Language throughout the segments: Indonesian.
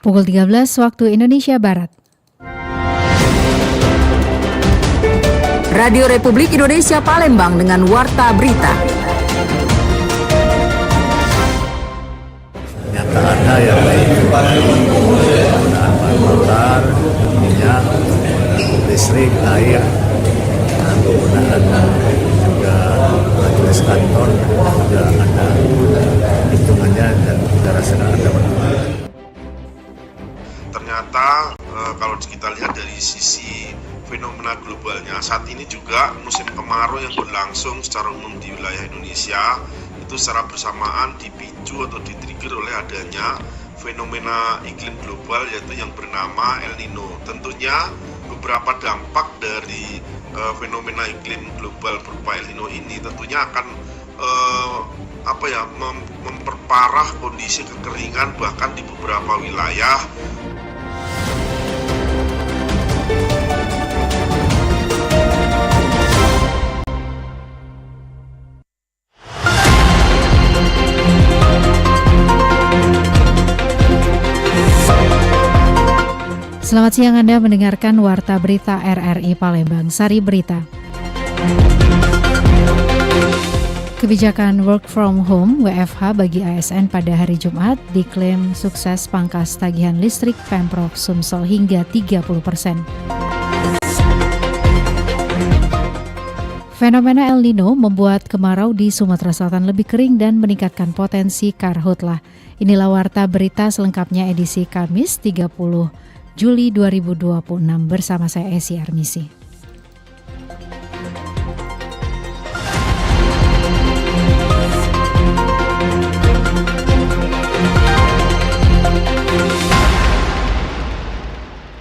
Pukul 13 waktu Indonesia Barat. Radio Republik Indonesia Palembang dengan Warta Berita. Ternyata ada yang penggunaan bahan bakar, minyak, listrik, air, dan penggunaan juga tulis kantor juga ada hitungannya dan kita rasakan ada manfaat. Ternyata kalau kita lihat dari sisi fenomena globalnya, saat ini juga musim kemarau yang berlangsung secara umum di wilayah Indonesia itu secara bersamaan dipicu atau di-trigger oleh adanya fenomena iklim global yaitu yang bernama El Nino. Tentunya beberapa dampak dari fenomena iklim global berupa El Nino ini tentunya akan memperparah kondisi kekeringan bahkan di beberapa wilayah. Selamat siang, Anda mendengarkan Warta Berita RRI Palembang, Sari Berita. Kebijakan work from home WFH bagi ASN pada hari Jumat diklaim sukses pangkas tagihan listrik Pemprov Sumsel hingga 30%. Fenomena El Nino membuat kemarau di Sumatera Selatan lebih kering dan meningkatkan potensi karhutlah. Inilah Warta Berita selengkapnya edisi Kamis 30 Juli 2026 bersama saya Esi Armisi.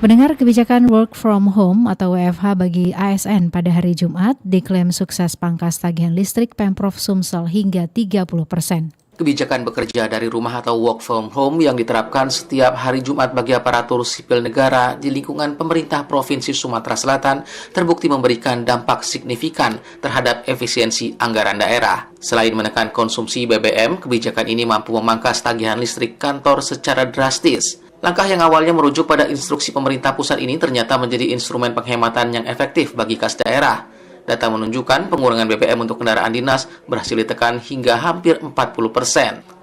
Mendengar kebijakan work from home atau WFH bagi ASN pada hari Jumat diklaim sukses pangkas tagihan listrik Pemprov Sumsel hingga 30%. Kebijakan bekerja dari rumah atau work from home yang diterapkan setiap hari Jumat bagi aparatur sipil negara di lingkungan pemerintah Provinsi Sumatera Selatan terbukti memberikan dampak signifikan terhadap efisiensi anggaran daerah. Selain menekan konsumsi BBM, kebijakan ini mampu memangkas tagihan listrik kantor secara drastis. Langkah yang awalnya merujuk pada instruksi pemerintah pusat ini ternyata menjadi instrumen penghematan yang efektif bagi kas daerah. Data menunjukkan pengurangan BBM untuk kendaraan dinas berhasil ditekan hingga hampir 40%.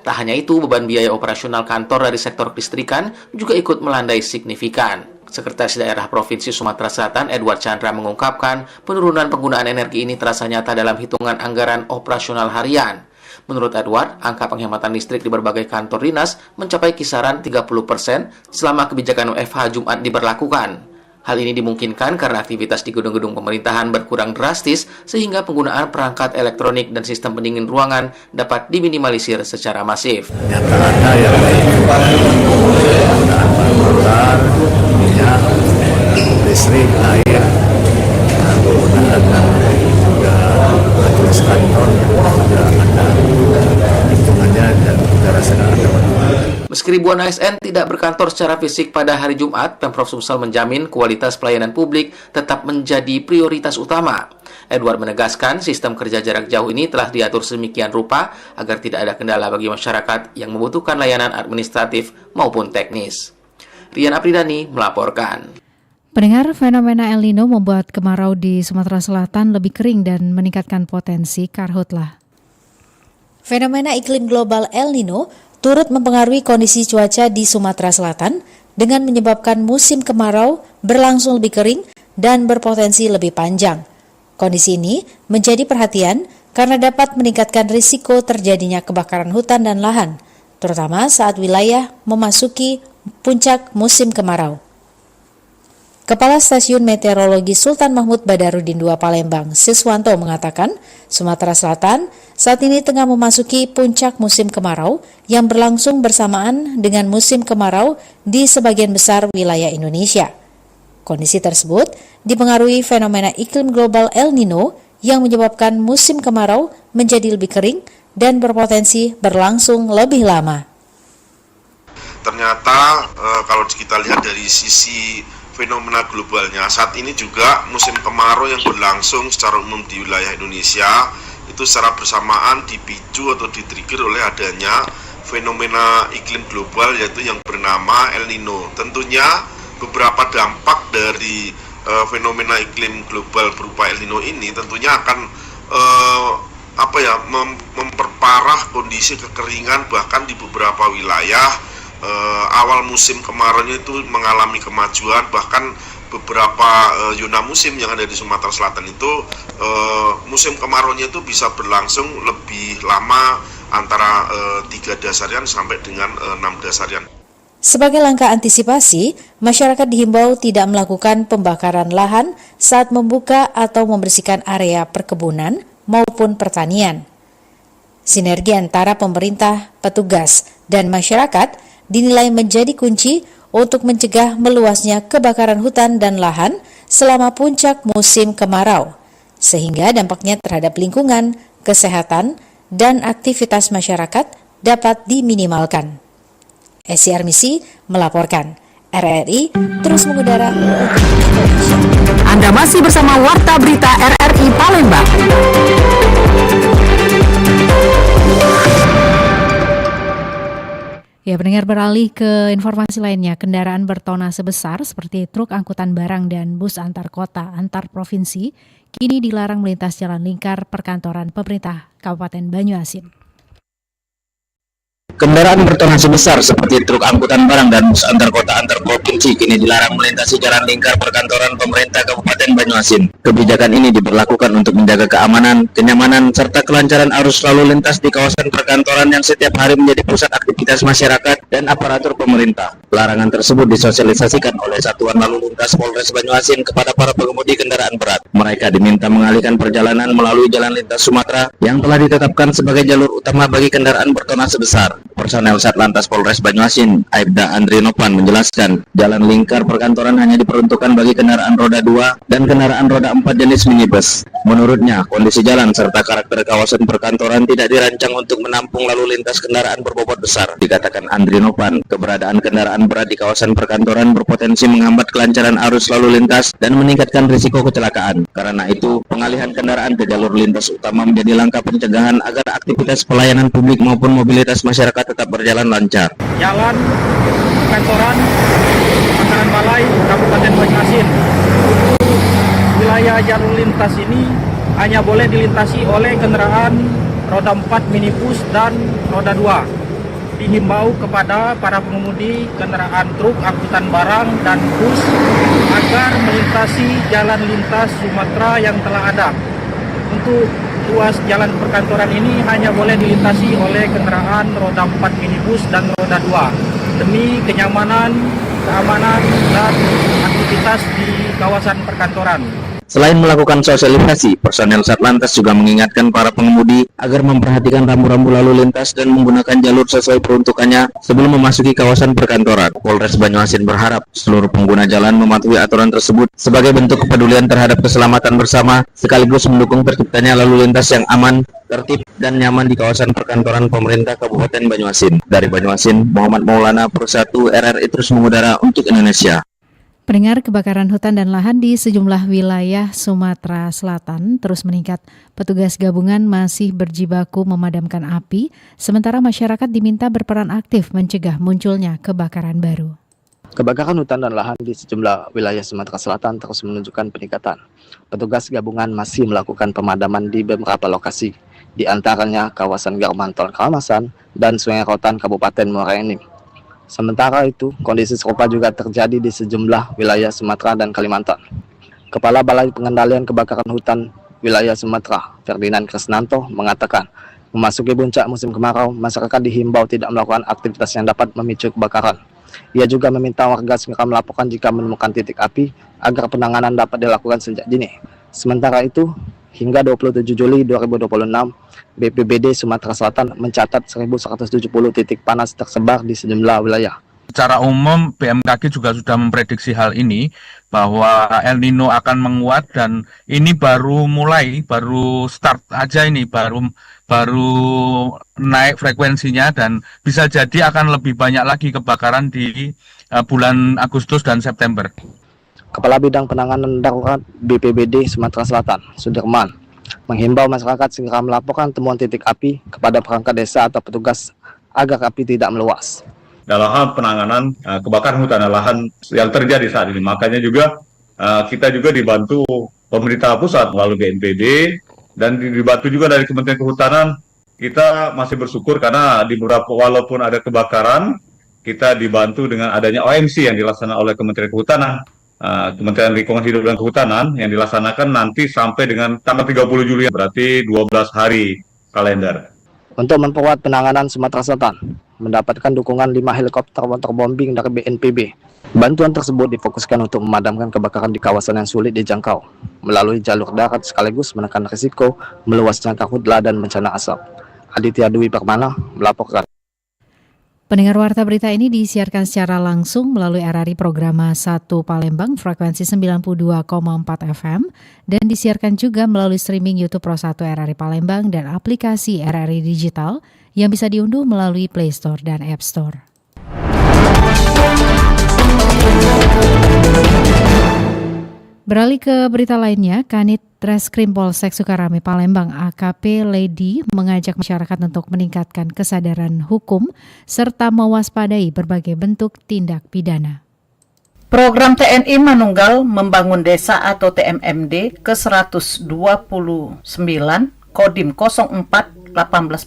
Tak hanya itu, beban biaya operasional kantor dari sektor kelistrikan juga ikut melandai signifikan. Sekretaris Daerah Provinsi Sumatera Selatan Edward Chandra mengungkapkan penurunan penggunaan energi ini terasa nyata dalam hitungan anggaran operasional harian. Menurut Edward, angka penghematan listrik di berbagai kantor dinas mencapai kisaran 30% selama kebijakan WFH Jumat diberlakukan. Hal ini dimungkinkan karena aktivitas di gedung-gedung pemerintahan berkurang drastis sehingga penggunaan perangkat elektronik dan sistem pendingin ruangan dapat diminimalisir secara masif. Ternyata ada yang penggunaan bahan bakar, minyak, listrik, air, dan penggunaan juga tulis kantor juga ada hitungannya dan kita rasakan ada manfaat. Meski ribuan ASN tidak berkantor secara fisik pada hari Jumat, Pemprov Sumsel menjamin kualitas pelayanan publik tetap menjadi prioritas utama. Edward menegaskan sistem kerja jarak jauh ini telah diatur sedemikian rupa agar tidak ada kendala bagi masyarakat yang membutuhkan layanan administratif maupun teknis. Rian Apridani melaporkan. Pendengar, fenomena El Nino membuat kemarau di Sumatera Selatan lebih kering dan meningkatkan potensi karhutlah. Fenomena iklim global El Nino turut mempengaruhi kondisi cuaca di Sumatera Selatan dengan menyebabkan musim kemarau berlangsung lebih kering dan berpotensi lebih panjang. Kondisi ini menjadi perhatian karena dapat meningkatkan risiko terjadinya kebakaran hutan dan lahan, terutama saat wilayah memasuki puncak musim kemarau. Kepala Stasiun Meteorologi Sultan Mahmud Badarudin II Palembang, Siswanto mengatakan, Sumatera Selatan saat ini tengah memasuki puncak musim kemarau yang berlangsung bersamaan dengan musim kemarau di sebagian besar wilayah Indonesia. Kondisi tersebut dipengaruhi fenomena iklim global El Nino yang menyebabkan musim kemarau menjadi lebih kering dan berpotensi berlangsung lebih lama. Ternyata kalau kita lihat dari sisi fenomena globalnya, saat ini juga musim kemarau yang berlangsung secara umum di wilayah Indonesia itu secara bersamaan dipicu atau di-trigger oleh adanya fenomena iklim global yaitu yang bernama El Nino. Tentunya beberapa dampak dari fenomena iklim global berupa El Nino ini tentunya akan memperparah kondisi kekeringan, bahkan di beberapa wilayah awal musim kemaraunya itu mengalami kemajuan, bahkan beberapa zona musim yang ada di Sumatera Selatan itu musim kemaraunya itu bisa berlangsung lebih lama, antara 3 dasarian sampai dengan 6 dasarian. Sebagai langkah antisipasi, masyarakat dihimbau tidak melakukan pembakaran lahan saat membuka atau membersihkan area perkebunan maupun pertanian. Sinergi antara pemerintah, petugas, dan masyarakat dinilai menjadi kunci untuk mencegah meluasnya kebakaran hutan dan lahan selama puncak musim kemarau, sehingga dampaknya terhadap lingkungan, kesehatan, dan aktivitas masyarakat dapat diminimalkan. Esi Armisi melaporkan. RRI terus mengudara untuk Indonesia. Anda masih bersama Warta Berita RRI Palembang. Ya, pendengar, beralih ke informasi lainnya. Kendaraan bertonnase besar seperti truk angkutan barang dan bus antar kota, antar provinsi kini dilarang melintas jalan lingkar perkantoran pemerintah Kabupaten Banyuasin. Kendaraan bertonnase besar seperti truk angkutan barang dan bus antar kota antar provinsi kini dilarang melintasi jalan lingkar perkantoran pemerintah Kabupaten Banyuasin. Kebijakan ini diberlakukan untuk menjaga keamanan, kenyamanan, serta kelancaran arus lalu lintas di kawasan perkantoran yang setiap hari menjadi pusat aktivitas masyarakat dan aparatur pemerintah. Larangan tersebut disosialisasikan oleh Satuan Lalu Lintas Polres Banyuasin kepada para pengemudi kendaraan berat. Mereka diminta mengalihkan perjalanan melalui Jalan Lintas Sumatera yang telah ditetapkan sebagai jalur utama bagi kendaraan bertonnase besar. Personel Satlantas Polres Banyuasin, Aibda Andrinopan, menjelaskan jalan lingkar perkantoran hanya diperuntukkan bagi kendaraan roda 2 dan kendaraan roda 4 jenis minibus. Menurutnya, kondisi jalan serta karakter kawasan perkantoran tidak dirancang untuk menampung lalu lintas kendaraan berbobot besar. Dikatakan Andrinopan, keberadaan kendaraan berat di kawasan perkantoran berpotensi menghambat kelancaran arus lalu lintas dan meningkatkan risiko kecelakaan. Karena itu, pengalihan kendaraan ke jalur lintas utama menjadi langkah pencegahan agar aktivitas pelayanan publik maupun mobilitas masyarakat tetap berjalan lancar. Jalan perkantoran Pangkalan Balai Kabupaten Banyuasin, wilayah jalur lintas ini hanya boleh dilintasi oleh kendaraan roda 4 minibus dan roda 2. Dihimbau kepada para pengemudi kendaraan truk, angkutan barang, dan bus agar melintasi jalan lintas Sumatera yang telah ada. Untuk ruas jalan perkantoran ini hanya boleh dilintasi oleh kendaraan roda 4 minibus dan roda 2 demi kenyamanan, keamanan, dan aktivitas di kawasan perkantoran. Selain melakukan sosialisasi, personel Satlantas juga mengingatkan para pengemudi agar memperhatikan rambu-rambu lalu lintas dan menggunakan jalur sesuai peruntukannya sebelum memasuki kawasan perkantoran. Polres Banyuasin berharap seluruh pengguna jalan mematuhi aturan tersebut sebagai bentuk kepedulian terhadap keselamatan bersama, sekaligus mendukung terciptanya lalu lintas yang aman, tertib, dan nyaman di kawasan perkantoran pemerintah Kabupaten Banyuasin. Dari Banyuasin, Muhammad Maulana, Persatu RRI terus mengudara untuk Indonesia. Pendengar, kebakaran hutan dan lahan di sejumlah wilayah Sumatera Selatan terus meningkat. Petugas gabungan masih berjibaku memadamkan api, sementara masyarakat diminta berperan aktif mencegah munculnya kebakaran baru. Kebakaran hutan dan lahan di sejumlah wilayah Sumatera Selatan terus menunjukkan peningkatan. Petugas gabungan masih melakukan pemadaman di beberapa lokasi, di antaranya kawasan Garmantol Kalamasan dan Sungai Rotan Kabupaten Muara Enim. Sementara itu, kondisi serupa juga terjadi di sejumlah wilayah Sumatera dan Kalimantan. Kepala Balai Pengendalian Kebakaran Hutan Wilayah Sumatera, Ferdinand Krisnanto, mengatakan, memasuki puncak musim kemarau, masyarakat dihimbau tidak melakukan aktivitas yang dapat memicu kebakaran. Ia juga meminta warga segera melaporkan jika menemukan titik api agar penanganan dapat dilakukan sejak dini. Sementara itu, hingga 27 Juli 2026, BPBD Sumatera Selatan mencatat 1.170 titik panas tersebar di sejumlah wilayah. Secara umum, BMKG juga sudah memprediksi hal ini, bahwa El Nino akan menguat, dan ini baru start aja ini, baru naik frekuensinya, dan bisa jadi akan lebih banyak lagi kebakaran di bulan Agustus dan September. Kepala Bidang Penanganan Darurat BPBD Sumatera Selatan, Sudirman, menghimbau masyarakat segera melaporkan temuan titik api kepada perangkat desa atau petugas agar api tidak meluas. Dalam hal penanganan kebakaran hutan dan lahan yang terjadi saat ini, makanya juga kita juga dibantu pemerintah pusat melalui BNPB dan dibantu juga dari Kementerian Kehutanan. Kita masih bersyukur karena di beberapa walaupun ada kebakaran, kita dibantu dengan adanya OMC yang dilaksanakan oleh Kementerian Kehutanan, Kementerian Lingkungan Hidup dan Kehutanan yang dilaksanakan nanti sampai dengan tanggal 30 Juli, berarti 12 hari kalender. Untuk memperkuat penanganan Sumatera Selatan, mendapatkan dukungan 5 helikopter waterbombing dari BNPB. Bantuan tersebut difokuskan untuk memadamkan kebakaran di kawasan yang sulit dijangkau, melalui jalur darat sekaligus menekan risiko meluasnya karhutla dan bencana asap. Aditya Dwi Permana melaporkan. Pendengar Warta Berita ini disiarkan secara langsung melalui RRI Programa 1 Palembang frekuensi 92,4 FM dan disiarkan juga melalui streaming YouTube Pro 1 RRI Palembang dan aplikasi RRI Digital yang bisa diunduh melalui Play Store dan App Store. Beralih ke berita lainnya, Kanit Reskrim Polsek Sukarame Palembang AKP Lady mengajak masyarakat untuk meningkatkan kesadaran hukum serta mewaspadai berbagai bentuk tindak pidana. Program TNI Manunggal Membangun Desa atau TMMD ke-129 Kodim 0418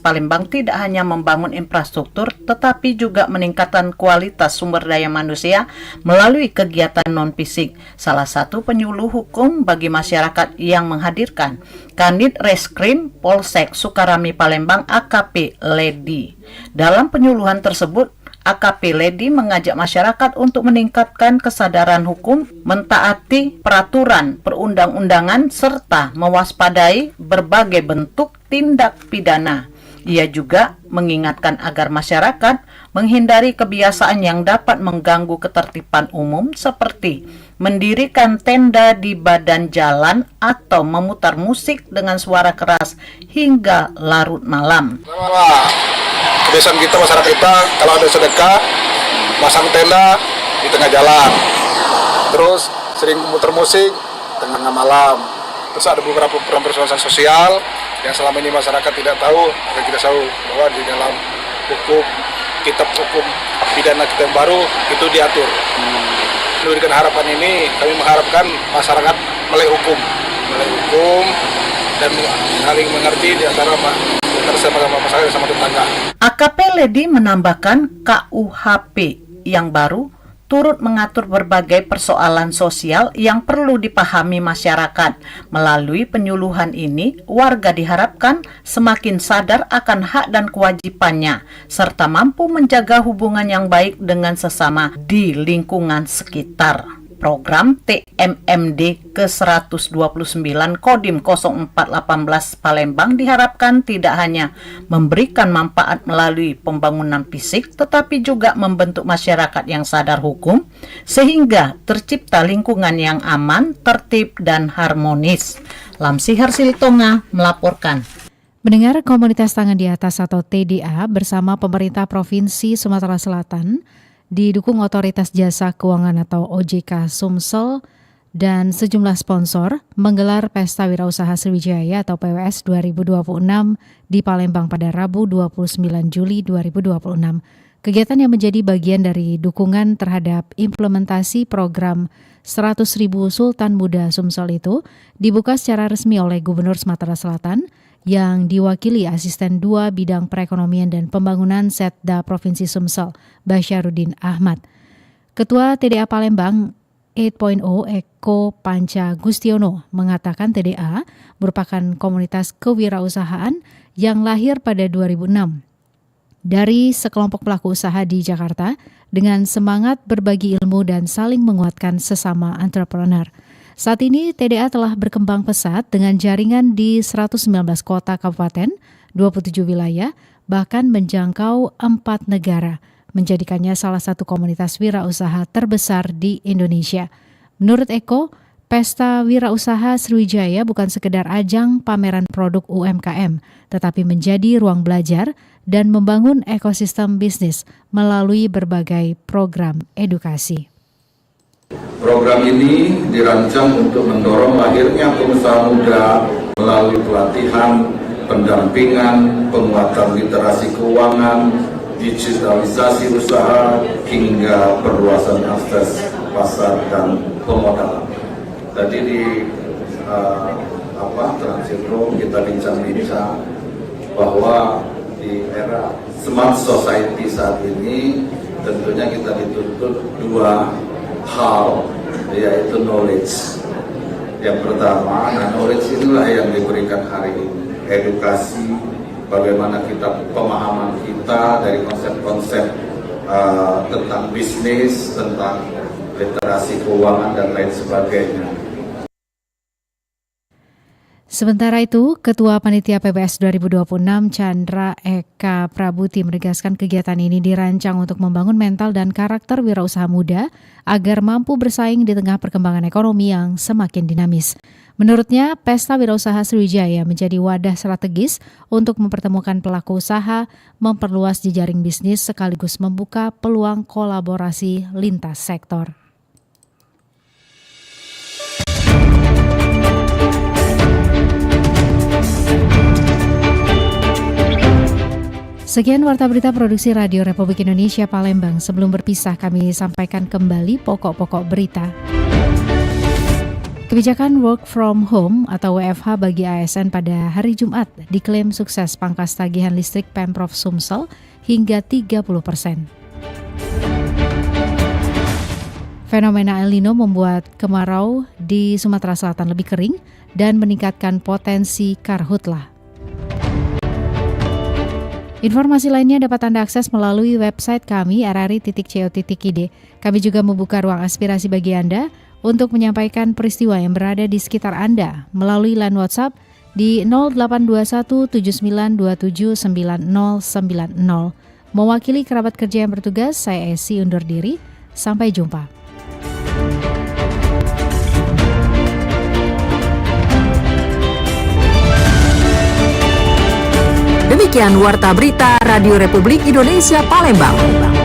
Palembang tidak hanya membangun infrastruktur tetapi juga meningkatkan kualitas sumber daya manusia melalui kegiatan non-fisik. Salah satu penyuluh hukum bagi masyarakat yang menghadirkan Kanit Reskrim Polsek Sukarame Palembang AKP Lady. Dalam penyuluhan tersebut, AKP Lady mengajak masyarakat untuk meningkatkan kesadaran hukum, mentaati peraturan perundang-undangan, serta mewaspadai berbagai bentuk tindak pidana. Ia juga mengingatkan agar masyarakat menghindari kebiasaan yang dapat mengganggu ketertiban umum seperti mendirikan tenda di badan jalan atau memutar musik dengan suara keras hingga larut malam. Kebiasaan kita, masyarakat kita, kalau ada sedekah, pasang tenda di tengah jalan. Terus sering muter musik tengah malam. Terus ada beberapa program sosial yang selama ini masyarakat tidak tahu, dan kita tahu bahwa di dalam hukum, kitab hukum pidana kita yang baru itu diatur. Dengan harapan ini, kami mengharapkan masyarakat melek hukum dan saling mengerti di antara masyarakat sama tetangga. AKP Lady menambahkan KUHP yang baru turut mengatur berbagai persoalan sosial yang perlu dipahami masyarakat. Melalui penyuluhan ini, warga diharapkan semakin sadar akan hak dan kewajibannya, serta mampu menjaga hubungan yang baik dengan sesama di lingkungan sekitar. Program TMMD ke-129 Kodim 0418 Palembang diharapkan tidak hanya memberikan manfaat melalui pembangunan fisik, tetapi juga membentuk masyarakat yang sadar hukum, sehingga tercipta lingkungan yang aman, tertib, dan harmonis. Lamsi Harsilitonga melaporkan. Mendengar Komunitas Tangan di Atas atau TDA bersama pemerintah Provinsi Sumatera Selatan didukung Otoritas Jasa Keuangan atau OJK Sumsel dan sejumlah sponsor menggelar Pesta Wirausaha Sriwijaya atau PWS 2026 di Palembang pada Rabu 29 Juli 2026. Kegiatan yang menjadi bagian dari dukungan terhadap implementasi program 100.000 Sultan Muda Sumsel itu dibuka secara resmi oleh Gubernur Sumatera Selatan yang diwakili Asisten 2 Bidang Perekonomian dan Pembangunan Setda Provinsi Sumsel, Basyarudin Ahmad. Ketua TDA Palembang 8.0 Eko Panca Gustiono mengatakan TDA merupakan komunitas kewirausahaan yang lahir pada 2006 dari sekelompok pelaku usaha di Jakarta dengan semangat berbagi ilmu dan saling menguatkan sesama entrepreneur. Saat ini TDA telah berkembang pesat dengan jaringan di 119 kota kabupaten, 27 wilayah, bahkan menjangkau 4 negara, menjadikannya salah satu komunitas wirausaha terbesar di Indonesia. Menurut Eko, Pesta Wirausaha Sriwijaya bukan sekedar ajang pameran produk UMKM, tetapi menjadi ruang belajar dan membangun ekosistem bisnis melalui berbagai program edukasi. Program ini dirancang untuk mendorong lahirnya pengusaha muda melalui pelatihan, pendampingan, penguatan literasi keuangan, digitalisasi usaha hingga perluasan akses pasar dan pemodalan. Tadi di Transitro kita bincang-bincang bahwa di era smart society saat ini tentunya kita dituntut dua hal, yaitu knowledge. Yang pertama, knowledge inilah yang diberikan hari ini, edukasi, bagaimana kita pemahaman kita dari konsep-konsep tentang bisnis, tentang literasi keuangan dan lain sebagainya. Sementara itu, Ketua Panitia PBS 2026 Chandra Eka Prabuti menegaskan kegiatan ini dirancang untuk membangun mental dan karakter wirausaha muda agar mampu bersaing di tengah perkembangan ekonomi yang semakin dinamis. Menurutnya, Pesta Wirausaha Sriwijaya menjadi wadah strategis untuk mempertemukan pelaku usaha, memperluas jejaring bisnis sekaligus membuka peluang kolaborasi lintas sektor. Sekian Warta Berita Produksi Radio Republik Indonesia Palembang. Sebelum berpisah, kami sampaikan kembali pokok-pokok berita. Kebijakan work from home atau WFH bagi ASN pada hari Jumat diklaim sukses pangkas tagihan listrik Pemprov Sumsel hingga 30%. Fenomena El Nino membuat kemarau di Sumatera Selatan lebih kering dan meningkatkan potensi karhutlah. Informasi lainnya dapat Anda akses melalui website kami rri.co.id. Kami juga membuka ruang aspirasi bagi Anda untuk menyampaikan peristiwa yang berada di sekitar Anda melalui line WhatsApp di 082179279090. Mewakili kerabat kerja yang bertugas, saya Esi undur diri. Sampai jumpa. Demikian Warta Berita Radio Republik Indonesia Palembang.